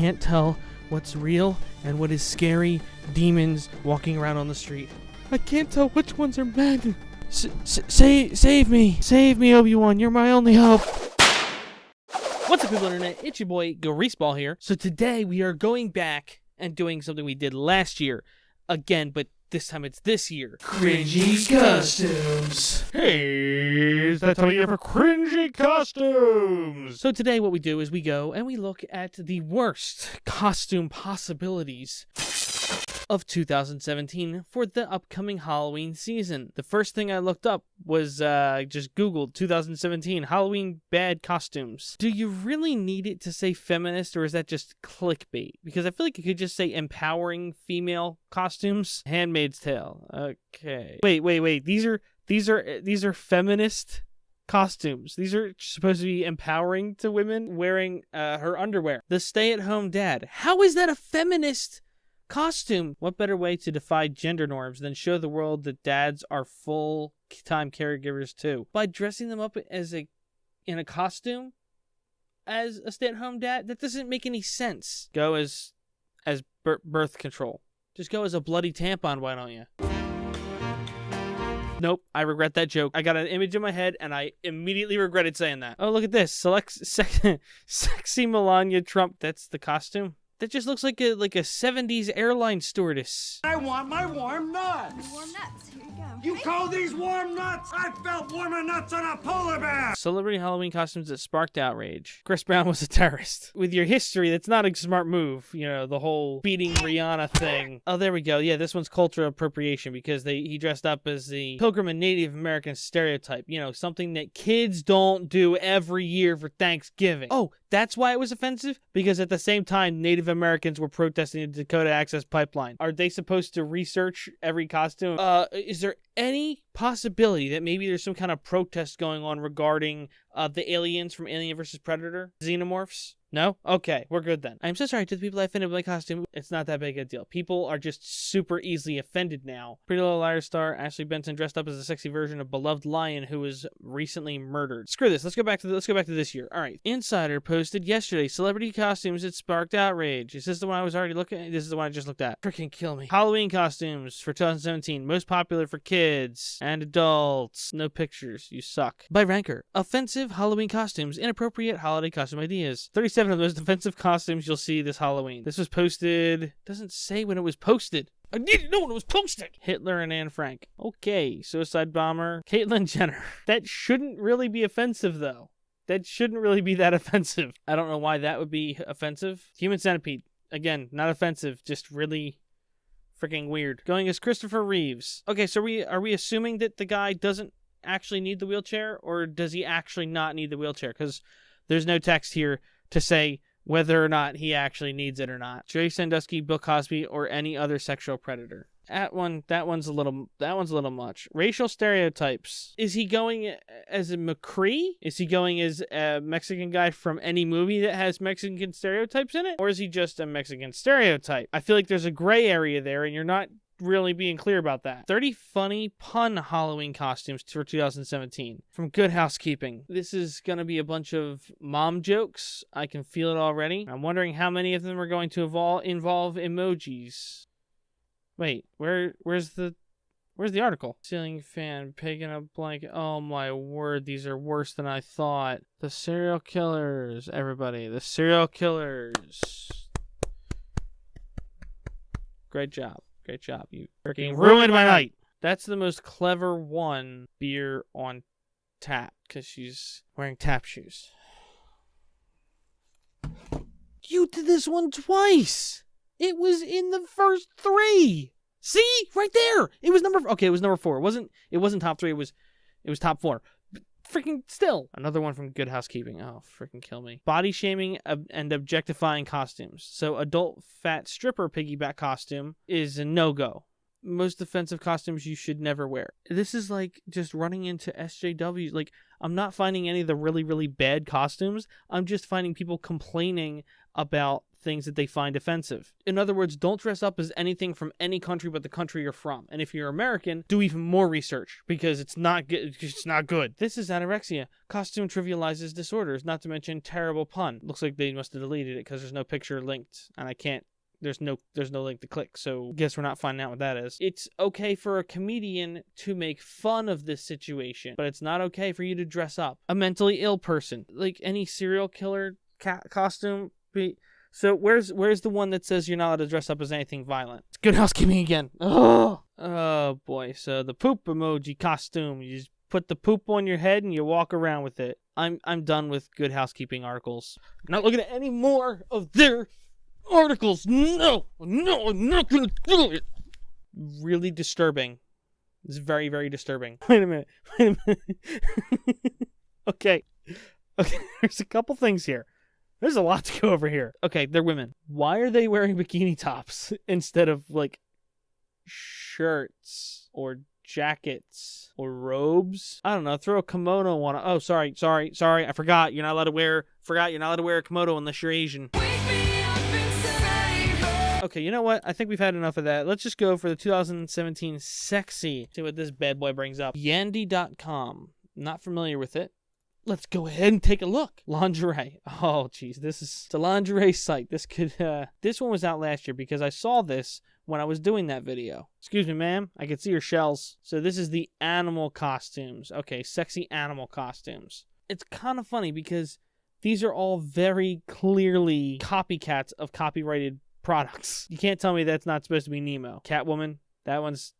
can't tell what's real and what is scary demons walking around on the street. I can't tell which ones are men. Save me. Save me, Obi-Wan. You're my only hope. What's up, people on the internet? It's your boy, Greaseball here. So today we are going back and doing something we did last year. Again, but this time it's this year. Cringy costumes. Hey, is that time of year for cringy costumes? So today what we do is we go and we look at the worst costume possibilities of 2017 for the upcoming Halloween season. The first thing I looked up was just Googled 2017 Halloween bad costumes. Do you really need it to say feminist, or is that just clickbait? Because I feel like it could just say empowering female costumes. Handmaid's Tale. Okay. Wait. These are feminist costumes. These are supposed to be empowering to women wearing her underwear. The stay-at-home dad. How is that a feminist costume? What better way to defy gender norms than show the world that dads are full-time caregivers too? By dressing them up in a costume as a stay-at-home dad? That doesn't make any sense. Go as birth control. Just go as a bloody tampon, why don't you? Nope, I regret that joke. I got an image in my head, and I immediately regretted saying that. Oh, look at this. Sexy Melania Trump. That's the costume. That just looks like a 70s airline stewardess. I want my warm nuts. Warm nuts. Here you go. You call these warm nuts? I felt warmer nuts on a polar bear. Celebrity Halloween costumes that sparked outrage. Chris Brown was a terrorist. With your history, that's not a smart move. You know, the whole beating Rihanna thing. Oh, there we go. Yeah, this one's cultural appropriation because he dressed up as the Pilgrim and Native American stereotype. You know, something that kids don't do every year for Thanksgiving. Oh, that's why it was offensive? Because at the same time, Native Americans were protesting the Dakota Access Pipeline. Are they supposed to research every costume? Is there any possibility that maybe there's some kind of protest going on regarding the aliens from Alien vs. Predator? Xenomorphs? No? Okay, we're good then. I'm so sorry to the people I offended with my costume. It's not that big a deal. People are just super easily offended now. Pretty Little Liars star Ashley Benson dressed up as a sexy version of beloved lion who was recently murdered. Screw this. Let's go back to this year. All right. Insider posted yesterday celebrity costumes that sparked outrage. Is this the one I was already looking at? This is the one I just looked at. Freaking kill me. Halloween costumes for 2017. Most popular for kids and adults. No pictures. You suck. By Ranker. Offensive Halloween costumes. Inappropriate holiday costume ideas. 37 of the most offensive costumes you'll see this Halloween. This was posted. Doesn't say when it was posted. I need to know when it was posted. Hitler and Anne Frank. Okay. Suicide bomber. Caitlyn Jenner. That shouldn't really be offensive, though. That shouldn't really be that offensive. I don't know why that would be offensive. Human Centipede. Again, not offensive. Just really freaking weird. Going as Christopher Reeves. Okay, so are we assuming that the guy doesn't actually need the wheelchair, or does he actually not need the wheelchair? Because there's no text here to say whether or not he actually needs it or not. Jerry Sandusky, Bill Cosby, or any other sexual predator. That one's a little much. Racial stereotypes. Is he going as a McCree? Is he going as a Mexican guy from any movie that has Mexican stereotypes in it? Or is he just a Mexican stereotype? I feel like there's a gray area there, and you're not really being clear about that. 30 funny pun Halloween costumes for 2017 from Good Housekeeping. This is going to be a bunch of mom jokes. I can feel it already. I'm wondering how many of them are going to involve emojis. Wait, where's the article? Ceiling fan, pig in a blanket. Oh my word, these are worse than I thought. The serial killers, everybody. The serial killers. Great job. Great job. You freaking ruined my night. That's the most clever one. Beer on tap. Because she's wearing tap shoes. You did this one twice. It was in the first 3. See? Right there. It was number 4. It wasn't top 3. It was top 4. Freaking still. Another one from Good Housekeeping. Oh, freaking kill me. Body shaming and objectifying costumes. So adult fat stripper piggyback costume is a no-go. Most offensive costumes you should never wear. This is like just running into SJWs. Like, I'm not finding any of the really, really bad costumes. I'm just finding people complaining about things that they find offensive. In other words, don't dress up as anything from any country but the country you're from. And if you're American, do even more research because it's not good. This is anorexia. Costume trivializes disorders, not to mention terrible pun. Looks like they must have deleted it because there's no picture linked, and I can't. There's no link to click, so guess we're not finding out what that is. It's okay for a comedian to make fun of this situation, but it's not okay for you to dress up. A mentally ill person, like any serial killer costume. So where's the one that says you're not allowed to dress up as anything violent? It's Good Housekeeping again. Oh boy. So the poop emoji costume. You just put the poop on your head and you walk around with it. I'm done with Good Housekeeping articles. I'm not looking at any more of their articles. No, I'm not gonna do it. Really disturbing. It's very, very disturbing. Wait a minute. Okay, there's a couple things here. There's a lot to go over here. Okay, they're women. Why are they wearing bikini tops instead of, like, shirts or jackets or robes? I don't know. Throw a kimono on it. Oh, sorry. I forgot. You're not allowed to wear a kimono unless you're Asian. Okay, you know what? I think we've had enough of that. Let's just go for the 2017 sexy. See what this bad boy brings up. Yandy.com. Not familiar with it. Let's go ahead and take a look. Lingerie. Oh, geez. It's a lingerie site. This one was out last year because I saw this when I was doing that video. Excuse me, ma'am. I can see your shells. So this is the animal costumes. Okay, sexy animal costumes. It's kind of funny because these are all very clearly copycats of copyrighted products. You can't tell me that's not supposed to be Nemo. Catwoman. That one's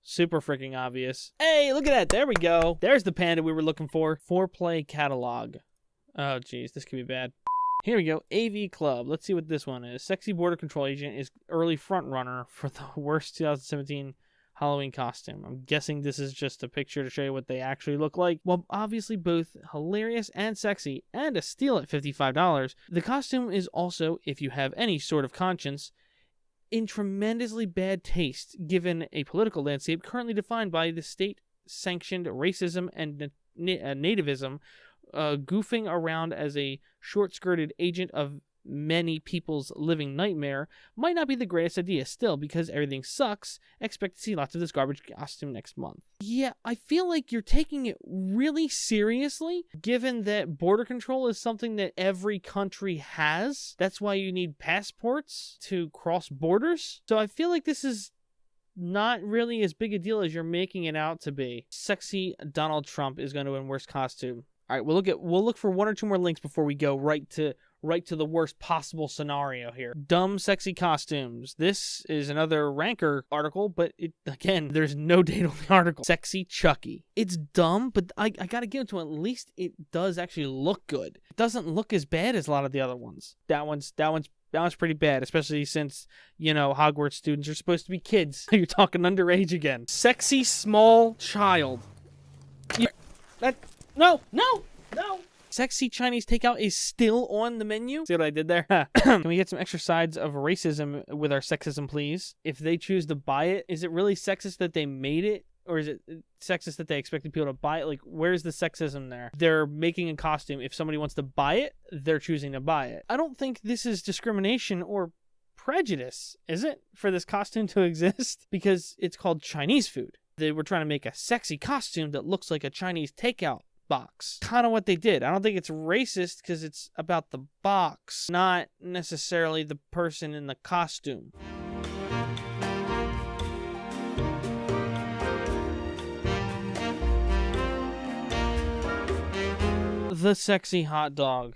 super freaking obvious. Hey, look at that. There we go. There's the panda we were looking for. Foreplay catalog. Oh, geez. This could be bad. Here we go. AV Club. Let's see what this one is. Sexy border control agent is early front runner for the worst 2017 Halloween costume. I'm guessing this is just a picture to show you what they actually look like. Well, obviously both hilarious and sexy and a steal at $55, the costume is also, if you have any sort of conscience, in tremendously bad taste, given a political landscape currently defined by the state-sanctioned racism and nativism, goofing around as a short-skirted agent of many people's living nightmare might not be the greatest idea. Still, because everything sucks, expect to see lots of this garbage costume next month. Yeah, I feel like you're taking it really seriously, given that border control is something that every country has. That's why you need passports to cross borders. So I feel like this is not really as big a deal as you're making it out to be. Sexy Donald Trump is going to win worst costume. All right, we'll look for one or two more links before we go right to the worst possible scenario here. Dumb sexy costumes. This is another Ranker article, but again, there's no date on the article. Sexy Chucky. It's dumb, but I gotta give it to him. At least it does actually look good. It doesn't look as bad as a lot of the other ones. That one's pretty bad, especially since, Hogwarts students are supposed to be kids. You're talking underage again. Sexy small child. No. Sexy Chinese takeout is still on the menu. See what I did there? Can we get some extra sides of racism with our sexism, please? If they choose to buy it, is it really sexist that they made it? Or is it sexist that they expected people to buy it? Like, where's the sexism there? They're making a costume. If somebody wants to buy it, they're choosing to buy it. I don't think this is discrimination or prejudice, is it? For this costume to exist? Because it's called Chinese food. They were trying to make a sexy costume that looks like a Chinese takeout box. Kind of what they did. I don't think it's racist because it's about the box, not necessarily the person in the costume. The sexy hot dog.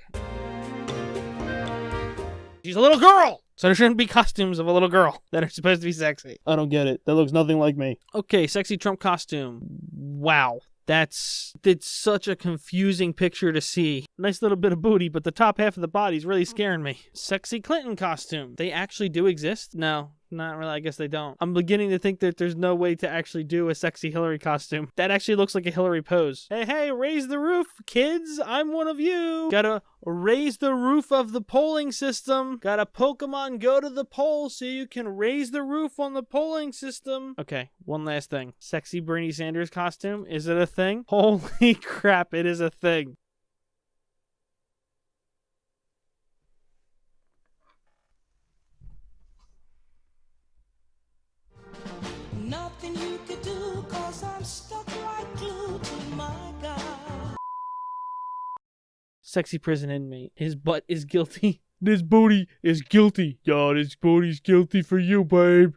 She's a little girl! So there shouldn't be costumes of a little girl that are supposed to be sexy. I don't get it. That looks nothing like me. Okay, sexy Trump costume. Wow. It's such a confusing picture to see. Nice little bit of booty, but the top half of the body's really scaring me. Sexy Clinton costume. They actually do exist? No, not really. I guess they don't. I'm beginning to think that there's no way to actually do a sexy Hillary costume. That actually looks like a Hillary pose. Hey, raise the roof, kids. I'm one of you. Gotta raise the roof of the polling system. Gotta Pokemon go to the poll so you can raise the roof on the polling system. Okay, one last thing. Sexy Bernie Sanders costume. Is it a thing? Holy crap, it is a thing. Sexy prison inmate. His butt is guilty. This booty is guilty. Yo, this booty's guilty for you, babe.